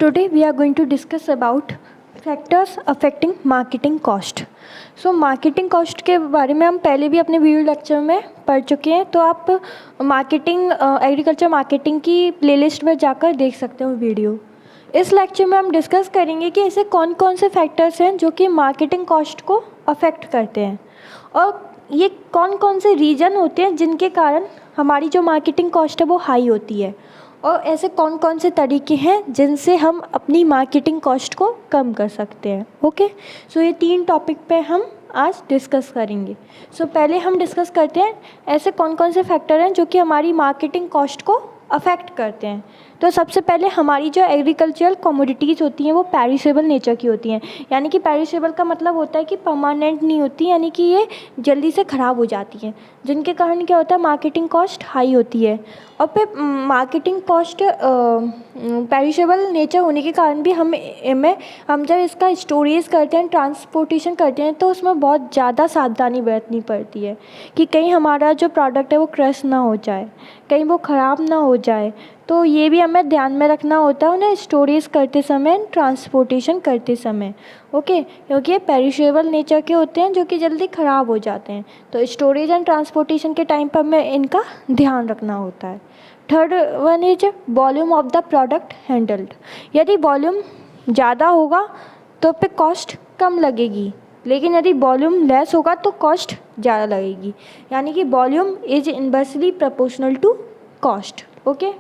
Today we are going to discuss about factors affecting marketing cost. So marketing cost के बारे में हम पहले भी अपने वीडियो लेक्चर में पढ़ चुके हैं, तो आप मार्केटिंग एग्रीकल्चर मार्केटिंग की प्लेलिस्ट में जाकर देख सकते हो वीडियो। इस लेक्चर में हम डिस्कस करेंगे कि ऐसे कौन कौन से फैक्टर्स हैं जो कि मार्केटिंग कॉस्ट को अफेक्ट करते हैं और ये कौन कौन से रीज़न होते हैं जिनके कारण हमारी जो मार्केटिंग कॉस्ट है वो हाई होती है, और ऐसे कौन कौन से तरीके हैं जिनसे हम अपनी मार्केटिंग कॉस्ट को कम कर सकते हैं। ओके, सो ये 3 टॉपिक पे हम आज डिस्कस करेंगे। सो पहले हम डिस्कस करते हैं ऐसे कौन कौन से फैक्टर हैं जो कि हमारी मार्केटिंग कॉस्ट को अफेक्ट करते हैं। तो सबसे पहले हमारी जो एग्रीकल्चरल कमोडिटीज़ होती हैं वो पेरिशेबल नेचर की होती हैं, यानी कि पेरिशेबल का मतलब होता है कि परमानेंट नहीं होती, यानी कि ये जल्दी से ख़राब हो जाती हैं, जिनके कारण क्या होता है मार्केटिंग कॉस्ट हाई होती है। और फिर मार्केटिंग कॉस्ट पेरिशेबल नेचर होने के कारण भी हम जब इसका स्टोरेज करते हैं, ट्रांसपोर्टेशन करते हैं, तो उसमें बहुत ज़्यादा सावधानी बरतनी पड़ती है कि कहीं हमारा जो प्रोडक्ट है वो क्रश ना हो जाए, कहीं वो ख़राब ना हो जाए। तो ये भी हमें ध्यान में रखना होता है उन्हें स्टोरेज करते समय, ट्रांसपोर्टेशन करते समय। ओके, क्योंकि ये पेरिशेबल नेचर के होते हैं जो कि जल्दी ख़राब हो जाते हैं, तो स्टोरेज एंड ट्रांसपोर्टेशन के टाइम पर हमें इनका ध्यान रखना होता है। Third one is volume of the product handled. यदि वॉल्यूम ज़्यादा होगा तो फिर कॉस्ट कम लगेगी, लेकिन यदि वॉल्यूम लेस होगा तो कॉस्ट ज़्यादा लगेगी, यानी कि volume is inversely proportional to cost. Okay,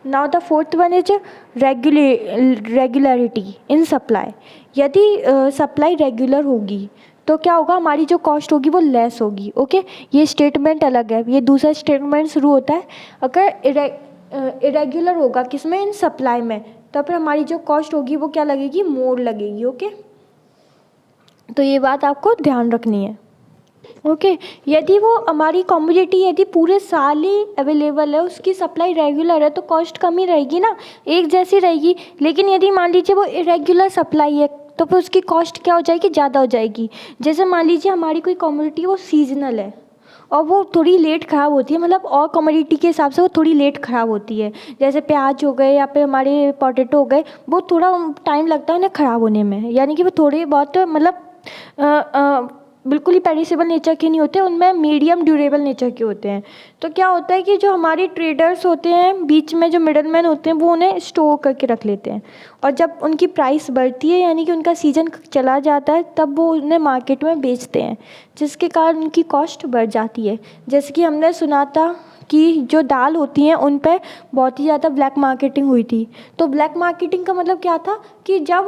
now the fourth one is regularity in supply. यदि सप्लाई रेगुलर होगी तो क्या होगा, हमारी जो कॉस्ट होगी वो लेस होगी। ओके, ये स्टेटमेंट अलग है, ये दूसरा स्टेटमेंट शुरू होता है। अगर इरेगुलर होगा किसमें, इन सप्लाई में, तो फिर हमारी जो कॉस्ट होगी वो क्या लगेगी, मोर लगेगी। ओके, तो ये बात आपको ध्यान रखनी है। ओके, यदि वो हमारी कमोडिटी यदि पूरे साल ही अवेलेबल है, उसकी सप्लाई रेगुलर है, तो कॉस्ट कम ही रहेगी ना, एक जैसी रहेगी। लेकिन यदि मान लीजिए वो इरेगुलर सप्लाई है तो फिर उसकी कॉस्ट क्या हो जाएगी, ज़्यादा हो जाएगी। जैसे मान लीजिए हमारी कोई कमोडिटी वो सीजनल है और वो थोड़ी लेट ख़राब होती है, मतलब और कमोडिटी के हिसाब से वो थोड़ी लेट ख़राब होती है। जैसे प्याज हो गए या फिर हमारे पोटैटो हो गए, वो थोड़ा टाइम लगता है उन्हें ख़राब होने में, यानी कि वो थोड़े बहुत मतलब बिल्कुल ही पेरिशेबल नेचर के नहीं होते, उनमें मीडियम ड्यूरेबल नेचर के होते हैं। तो क्या होता है कि जो हमारे ट्रेडर्स होते हैं, बीच में जो मिडलमैन होते हैं, वो उन्हें स्टोर करके रख लेते हैं, और जब उनकी प्राइस बढ़ती है, यानी कि उनका सीजन चला जाता है, तब वो उन्हें मार्केट में बेचते हैं, जिसके कारण उनकी कॉस्ट बढ़ जाती है। जैसे कि हमने सुना था कि जो दाल होती हैं उन पर बहुत ही ज़्यादा ब्लैक मार्केटिंग हुई थी। तो ब्लैक मार्केटिंग का मतलब क्या था कि जब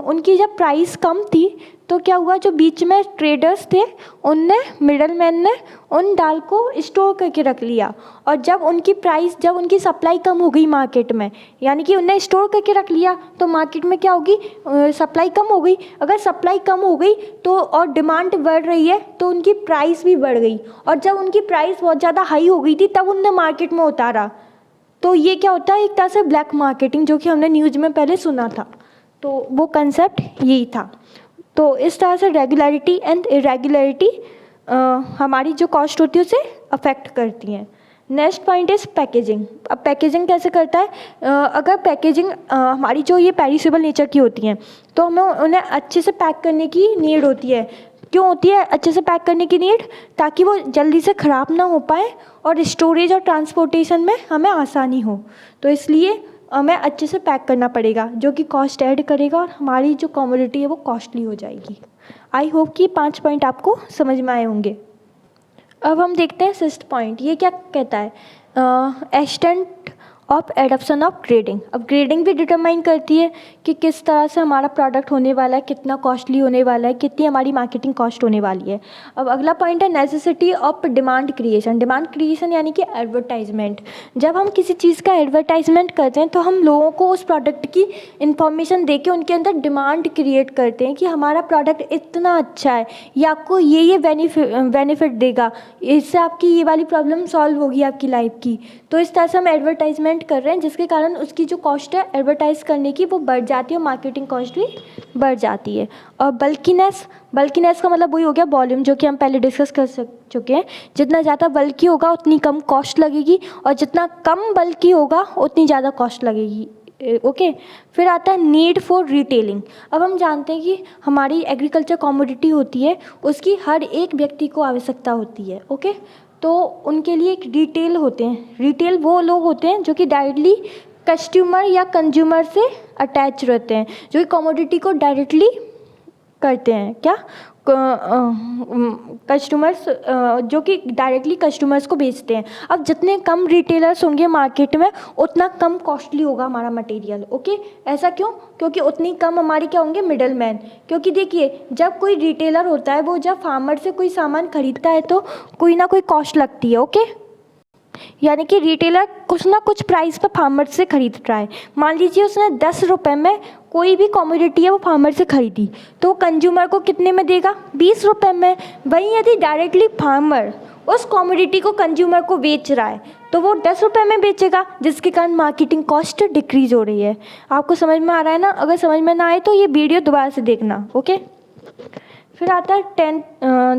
उनकी जब प्राइस कम थी तो क्या हुआ, जो बीच में ट्रेडर्स थे उनने, मिडलमैन ने उन दाल को स्टोर करके रख लिया, और जब उनकी सप्लाई कम हो गई मार्केट में, यानी कि उनने स्टोर करके रख लिया, तो मार्केट में क्या होगी, सप्लाई कम हो गई। अगर सप्लाई कम हो गई तो और डिमांड बढ़ रही है तो उनकी प्राइस भी बढ़ गई, और जब उनकी प्राइस बहुत ज़्यादा हाई हो गई थी तब उनने मार्केट में उतारा। तो ये क्या होता है, एक तरह से ब्लैक मार्केटिंग, जो कि हमने न्यूज़ में पहले सुना था। तो वो कंसेप्ट यही था। तो इस तरह से रेगुलरिटी एंड इरेगुलरिटी हमारी जो कॉस्ट होती है उसे अफेक्ट करती हैं। Next point is packaging. अब पैकेजिंग कैसे करता है, अगर पैकेजिंग हमारी जो ये पेरिशेबल नेचर की होती हैं तो हमें उन्हें अच्छे से पैक करने की नीड होती है। क्यों होती है अच्छे से पैक करने की नीड, ताकि वो जल्दी से ख़राब ना हो पाए और स्टोरेज और ट्रांसपोर्टेशन में हमें आसानी हो। तो इसलिए हमें अच्छे से पैक करना पड़ेगा, जो कि कॉस्ट ऐड करेगा और हमारी जो कमोडिटी है वो कॉस्टली हो जाएगी। आई होप कि 5 पॉइंट आपको समझ में आए होंगे। अब हम देखते हैं 6th पॉइंट। ये क्या कहता है, extent of adoption of grading. अब ग्रेडिंग भी डिटरमाइन करती है कि किस तरह से हमारा प्रोडक्ट होने वाला है, कितना कॉस्टली होने वाला है, कितनी हमारी मार्केटिंग कॉस्ट होने वाली है। अब अगला पॉइंट है necessity of demand creation. Demand creation यानी कि एडवर्टाइजमेंट। जब हम किसी चीज़ का एडवर्टाइजमेंट करते हैं तो हम लोगों को उस प्रोडक्ट की इन्फॉर्मेशन दे के उनके अंदर डिमांड क्रिएट करते हैं कि हमारा प्रोडक्ट इतना अच्छा है, ये आपको ये बेनिफिट देगा, इससे आपकी ये वाली प्रॉब्लम सॉल्व होगी आपकी लाइफ की। तो इस तरह से हम एडवर्टाइजमेंट कर रहे हैं, जिसके कारण उसकी जो कॉस्ट है एडवर्टाइज करने की वो बढ़ जाती है और मार्केटिंग कॉस्ट भी बढ़ जाती है। और बल्कीनेस का मतलब वही हो गया वॉल्यूम, जो कि हम पहले डिस्कस कर चुके हैं। जितना ज़्यादा बल्कि होगा उतनी कम कॉस्ट लगेगी, और जितना कम बल्कि होगा उतनी ज़्यादा कॉस्ट लगेगी। ओके। फिर आता है नीड फॉर रिटेलिंग। अब हम जानते हैं कि हमारी एग्रीकल्चर कमोडिटी होती है, उसकी हर एक व्यक्ति को आवश्यकता होती है। ओके, तो उनके लिए एक रिटेल होते हैं। रिटेल वो लोग होते हैं जो कि डायरेक्टली कस्टमर या कंज्यूमर से अटैच रहते हैं, जो कि कमोडिटी को डायरेक्टली करते हैं। क्या? कस्टमर्स, जो कि डायरेक्टली कस्टमर्स को बेचते हैं। अब जितने कम रिटेलर्स होंगे मार्केट में, उतना कम कॉस्टली होगा हमारा मटेरियल। ओके, ऐसा क्यों? क्योंकि उतनी कम हमारी क्या होंगे, मिडल मैन। क्योंकि देखिए, जब कोई रिटेलर होता है, वो जब फार्मर से कोई सामान खरीदता है तो कोई ना कोई कॉस्ट लगती है। ओके, यानी कि रिटेलर कुछ ना कुछ प्राइस पर फार्मर से खरीद रहा है। मान लीजिए उसने 10 रुपये में कोई भी कमोडिटी है वो फार्मर से खरीदी, तो कंज्यूमर को कितने में देगा? 20 रुपये में। वहीं यदि डायरेक्टली फार्मर उस कमोडिटी को कंज्यूमर को बेच रहा है तो वो 10 रुपये में बेचेगा, जिसके कारण मार्केटिंग कॉस्ट डिक्रीज हो रही है। आपको समझ में आ रहा है ना? अगर समझ में ना आए तो ये वीडियो दोबारा से देखना। ओके, फिर आता है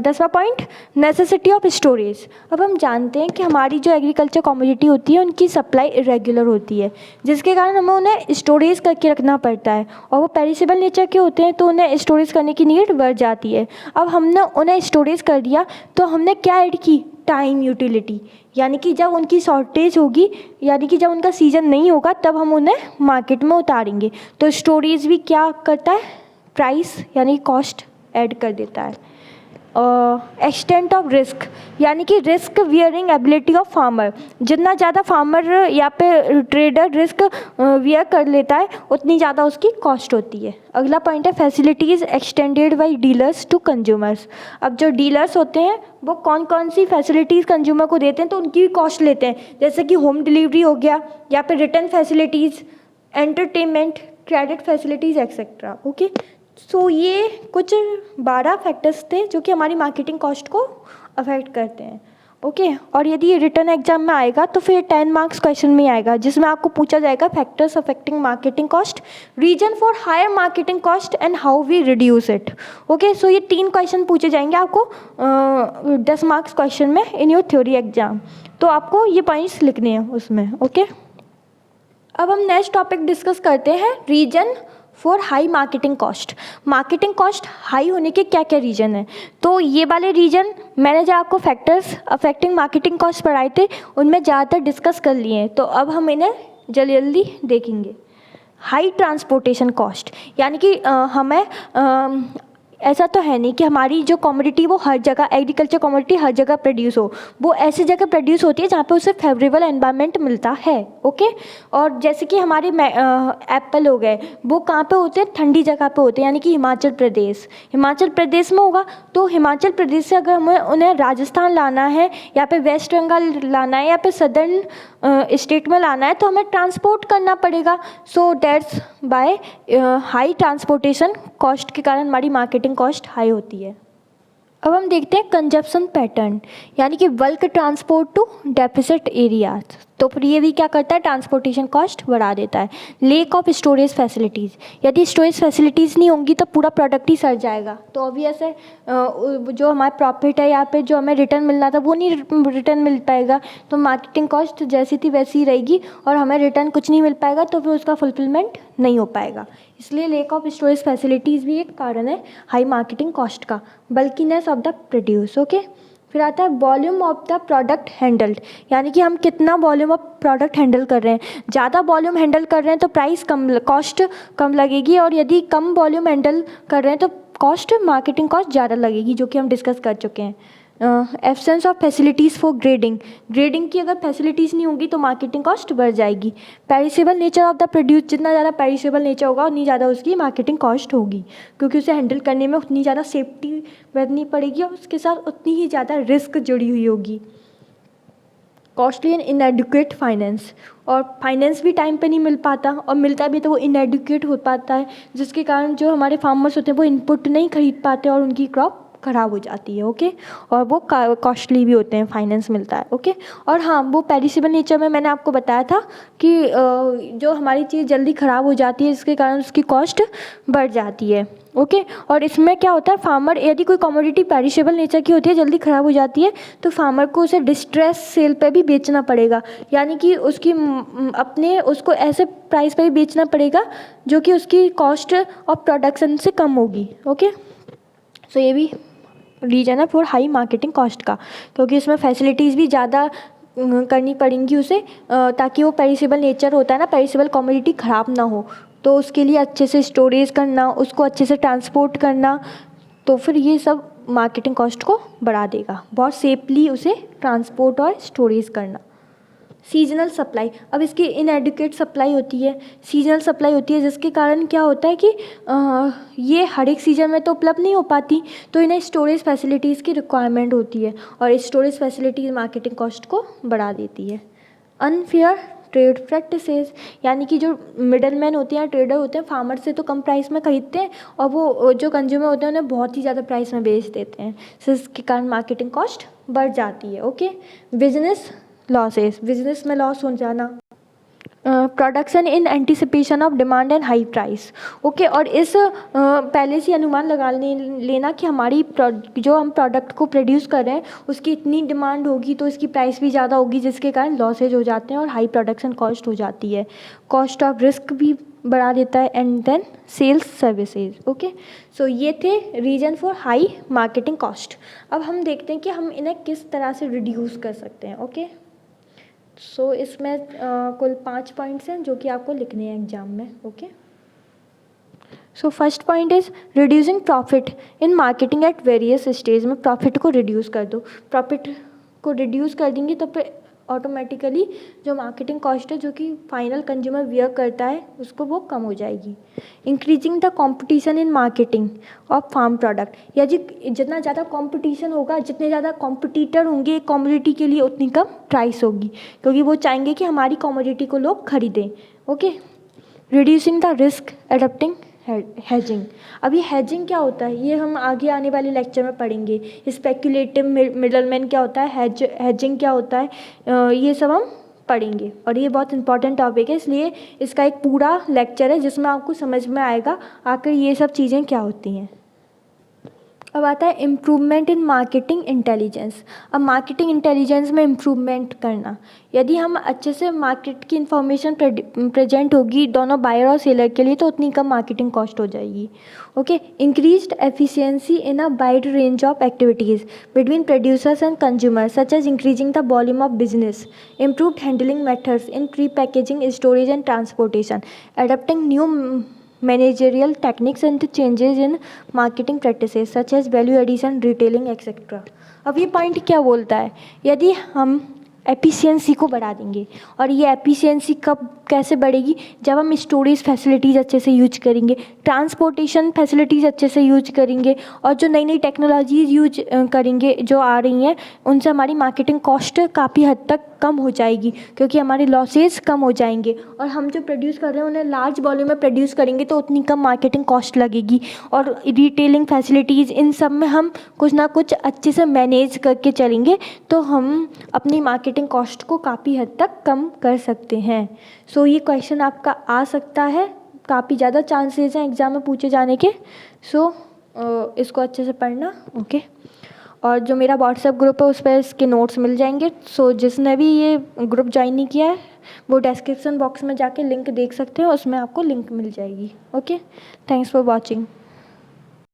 10वां पॉइंट, नेसेसिटी ऑफ स्टोरेज। अब हम जानते हैं कि हमारी जो एग्रीकल्चर कमोडिटी होती है उनकी सप्लाई इरेगुलर होती है, जिसके कारण हमें उन्हें स्टोरेज करके रखना पड़ता है, और वो पेरिशेबल नेचर के होते हैं तो उन्हें स्टोरेज करने की नीड बढ़ जाती है। अब हमने उन्हें स्टोरेज कर दिया तो हमने क्या ऐड की? Time utility. यानी कि जब उनकी शॉर्टेज होगी, यानी कि जब उनका सीजन नहीं होगा, तब हम उन्हें मार्केट में उतारेंगे। तो स्टोरेज भी क्या करता है? प्राइस यानी कॉस्ट ऐड कर देता है। एक्सटेंट ऑफ रिस्क, यानी कि risk wearing ability of farmer. जितना ज़्यादा फार्मर या पे ट्रेडर रिस्क वियर कर लेता है, उतनी ज़्यादा उसकी कॉस्ट होती है। अगला पॉइंट है facilities extended by dealers to consumers. अब जो डीलर्स होते हैं वो कौन कौन सी फैसिलिटीज़ कंज्यूमर को देते हैं, तो उनकी भी कॉस्ट लेते हैं, जैसे कि होम डिलीवरी हो गया, या फिर return facilities, entertainment, credit facilities etcetera. Okay, so ये कुछ 12 फैक्टर्स थे जो कि हमारी मार्केटिंग कॉस्ट को अफेक्ट करते हैं। ओके, और यदि ये रिटर्न एग्जाम में आएगा तो फिर 10 मार्क्स क्वेश्चन में आएगा, जिसमें आपको पूछा जाएगा factors affecting marketing cost, reason for higher marketing cost and how we reduce it. Okay, so ये 3 क्वेश्चन पूछे जाएंगे आपको 10 मार्क्स क्वेश्चन में इन योर थ्योरी एग्जाम। तो आपको ये पॉइंट्स लिखने हैं उसमें। ओके, अब हम नेक्स्ट टॉपिक डिस्कस करते हैं, reason for high marketing cost. Marketing cost high होने के क्या क्या रीजन है? तो ये वाले रीजन मैंने जो आपको फैक्टर्स अफेक्टिंग मार्केटिंग कॉस्ट पढ़ाए थे उनमें ज़्यादातर डिस्कस कर लिए हैं, तो अब हम इन्हें जल्दी जल्दी देखेंगे। हाई ट्रांसपोर्टेशन कॉस्ट, यानी कि हमें ऐसा तो है नहीं कि हमारी जो कमोडिटी वो हर जगह, एग्रीकल्चर कमोडिटी हर जगह प्रोड्यूस हो। वो ऐसी जगह प्रोड्यूस होती है जहाँ पे उसे फेवरेबल एनवायरनमेंट मिलता है। ओके, और जैसे कि हमारे एप्पल हो गए, वो कहाँ पे होते हैं? ठंडी जगह पे होते हैं, यानी कि हिमाचल प्रदेश। हिमाचल प्रदेश में होगा, तो हिमाचल प्रदेश से अगर हमें उन्हें राजस्थान लाना है, या फिर वेस्ट बंगाल लाना है, या फिर सदर्न स्टेट में लाना है, तो हमें ट्रांसपोर्ट करना पड़ेगा। So that's by high transportation cost के कारण हमारी मार्केटिंग कॉस्ट हाई होती है। अब हम देखते हैं कंजप्शन पैटर्न, यानी कि bulk transport to deficit areas. तो फिर ये भी क्या करता है? ट्रांसपोर्टेशन कॉस्ट बढ़ा देता है। लेक ऑफ स्टोरेज फैसिलिटीज़, यदि स्टोरेज फैसिलिटीज़ नहीं होंगी तो पूरा प्रोडक्ट ही सड़ जाएगा। तो ऑब्वियस है जो हमारा प्रॉफिट है या फिर जो हमें रिटर्न मिलना था वो नहीं रिटर्न मिल पाएगा। तो मार्केटिंग कॉस्ट जैसी थी वैसी ही रहेगी और हमें रिटर्न कुछ नहीं मिल पाएगा, तो फिर उसका फुलफिलमेंट नहीं हो पाएगा। इसलिए लेक ऑफ स्टोरेज फैसिलिटीज़ भी एक कारण है हाई मार्केटिंग कॉस्ट का। Bulkiness of the produce. Okay, फिर आता है volume of the product handled, यानी कि हम कितना वॉल्यूम ऑफ प्रोडक्ट हैंडल कर रहे हैं। ज़्यादा वॉल्यूम हैंडल कर रहे हैं तो प्राइस कम, कॉस्ट कम लगेगी, और यदि कम वॉल्यूम हैंडल कर रहे हैं तो कॉस्ट, मार्केटिंग कॉस्ट ज़्यादा लगेगी, जो कि हम डिस्कस कर चुके हैं। Absence of facilities for grading, grading की अगर फैसिलिटीज़ नहीं होगी तो मार्केटिंग कॉस्ट बढ़ जाएगी। Perishable nature of the produce, जितना ज़्यादा पेरिशेबल नेचर होगा उतनी ज़्यादा उसकी मार्केटिंग कॉस्ट होगी, क्योंकि उसे हैंडल करने में उतनी ज़्यादा सेफ्टी बरतनी पड़ेगी और उसके साथ उतनी ही ज़्यादा रिस्क जुड़ी हुई होगी। कॉस्टली एंड इनएडुकेट फाइनेंस, और फाइनेंस भी टाइम पे नहीं मिल पाता, और मिलता भी तो वो इनएडुकेट हो पाता है, जिसके कारण जो हमारे फार्मर्स होते हैं वो इनपुट नहीं खरीद पाते और उनकी क्रॉप ख़राब हो जाती है, ओके। और वो कॉस्टली भी होते हैं, फाइनेंस मिलता है, ओके। और हाँ, वो पेरिसेबल नेचर में मैंने आपको बताया था कि जो हमारी चीज़ जल्दी ख़राब हो जाती है इसके कारण उसकी कॉस्ट बढ़ जाती है, ओके। और इसमें क्या होता है, फार्मर यदि कोई कमोडिटी पेरिशेबल नेचर की होती है, जल्दी ख़राब हो जाती है, तो फार्मर को उसे डिस्ट्रेस सेल पे भी बेचना पड़ेगा, यानी कि उसकी अपने उसको ऐसे प्राइस पे ही बेचना पड़ेगा जो कि उसकी कॉस्ट ऑफ प्रोडक्शन से कम होगी, ओके। सो ये भी रीज़न है फॉर हाई मार्केटिंग कॉस्ट का, क्योंकि इसमें फैसिलिटीज़ भी ज़्यादा करनी पड़ेंगी उसे, ताकि वो पेरिसेबल नेचर होता है ना, पेरिसेबल कमोडिटी ख़राब ना हो, तो उसके लिए अच्छे से स्टोरेज करना, उसको अच्छे से ट्रांसपोर्ट करना, तो फिर ये सब मार्केटिंग कॉस्ट को बढ़ा देगा। बहुत सेफली उसे ट्रांसपोर्ट और स्टोरेज करना। सीजनल सप्लाई, अब इसकी इनएडिक्वेट सप्लाई होती है, सीजनल सप्लाई होती है, जिसके कारण क्या होता है कि ये हर एक सीज़न में तो उपलब्ध नहीं हो पाती, तो इन्हें स्टोरेज फैसिलिटीज़ की रिक्वायरमेंट होती है, और स्टोरेज फैसिलिटीज़ मार्केटिंग कॉस्ट को बढ़ा देती है। अनफेयर ट्रेड प्रैक्टिसेस, यानी कि जो मिडल मैन होते हैं, ट्रेडर होते हैं, फार्मर से तो कम प्राइस में खरीदते हैं और वो जो कंज्यूमर होते हैं उन्हें बहुत ही ज़्यादा प्राइस में बेच देते हैं, जिसके कारण मार्केटिंग कॉस्ट बढ़ जाती है, ओके। बिजनेस लॉसेस, बिजनेस में लॉस हो जाना। Production in anticipation of demand and high price, okay. और इस पहले से अनुमान लगा लेना कि हमारी जो हम प्रोडक्ट को प्रोड्यूस कर रहे हैं उसकी इतनी डिमांड होगी तो इसकी प्राइस भी ज़्यादा होगी, जिसके कारण लॉसेज हो जाते हैं और हाई प्रोडक्शन कॉस्ट हो जाती है। कॉस्ट ऑफ रिस्क भी बढ़ा देता है। And then sales services, okay. So ये थे reason for high marketing cost. अब हम देखते हैं कि हम इन्हें किस तरह से रिड्यूस कर सकते हैं, ओके। सो इसमें कुल 5 पॉइंट्स हैं जो कि आपको लिखने हैं एग्जाम में, okay. So first point is reducing profit in marketing at various stage में प्रॉफिट को रिड्यूस कर दो। प्रॉफिट को रिड्यूस कर देंगे तो फिर ऑटोमेटिकली जो मार्केटिंग कॉस्ट है जो कि फाइनल कंज्यूमर वियर करता है उसको वो कम हो जाएगी। Increasing the competition in marketing of farm product, या जितना ज़्यादा कंपटीशन होगा, जितने ज़्यादा कॉम्पिटिटर होंगे कमोडिटी के लिए, उतनी कम प्राइस होगी, क्योंकि वो चाहेंगे कि हमारी कमोडिटी को लोग खरीदें, okay. Reducing the risk adopting hedging, अब ये हेजिंग क्या होता है ये हम आगे आने वाले लेक्चर में पढ़ेंगे। स्पेक्यूलेटिव मिडलमैन क्या होता है, हेजिंग क्या होता है, ये सब हम पढ़ेंगे और ये बहुत इंपॉर्टेंट टॉपिक है, इसलिए इसका एक पूरा लेक्चर है जिसमें आपको समझ में आएगा आखिर ये सब चीज़ें क्या होती हैं। अब आता है इम्प्रूवमेंट इन मार्केटिंग इंटेलिजेंस। अब मार्केटिंग इंटेलिजेंस में इम्प्रूवमेंट करना, यदि हम अच्छे से मार्केट की इन्फॉर्मेशन प्रेजेंट होगी दोनों बायर और सेलर के लिए तो उतनी कम मार्केटिंग कॉस्ट हो जाएगी, okay. Increased efficiency in a wide range of activities between producers and consumers such as increasing the volume of business, improved handling methods in pre packaging, storage and transportation, adapting new managerial techniques and changes in marketing practices such as value addition, retailing, etc. अब ये point क्या बोलता है, यदि हम efficiency को बढ़ा देंगे, और ये एफिशिएंसी कब कैसे बढ़ेगी, जब हम स्टोरेज फैसिलिटीज़ अच्छे से यूज करेंगे, ट्रांसपोर्टेशन फैसिलिटीज़ अच्छे से यूज करेंगे, और जो नई नई टेक्नोलॉजीज़ यूज करेंगे जो आ रही हैं उनसे हमारी मार्केटिंग कॉस्ट काफ़ी हद तक कम हो जाएगी, क्योंकि हमारे लॉसेज कम हो जाएंगे, और हम जो प्रोड्यूस कर रहे हैं उन्हें लार्ज वॉल्यूम में प्रोड्यूस करेंगे तो उतनी कम मार्केटिंग कॉस्ट लगेगी। और रिटेलिंग फैसिलिटीज़ इन सब में हम कुछ ना कुछ अच्छे से मैनेज करके चलेंगे तो हम अपनी मार्केटिंग कॉस्ट को काफ़ी हद तक कम कर सकते हैं। सो ये क्वेश्चन आपका आ सकता है, काफ़ी ज़्यादा चांसेस हैं एग्ज़ाम में पूछे जाने के। सो इसको अच्छे से पढ़ना, ओके। और जो मेरा व्हाट्सएप ग्रुप है उस पर इसके नोट्स मिल जाएंगे। सो जिसने भी ये ग्रुप ज्वाइन नहीं किया है वो डिस्क्रिप्शन बॉक्स में जाके लिंक देख सकते हो, उसमें आपको लिंक मिल जाएगी, ओके। Thanks for watching.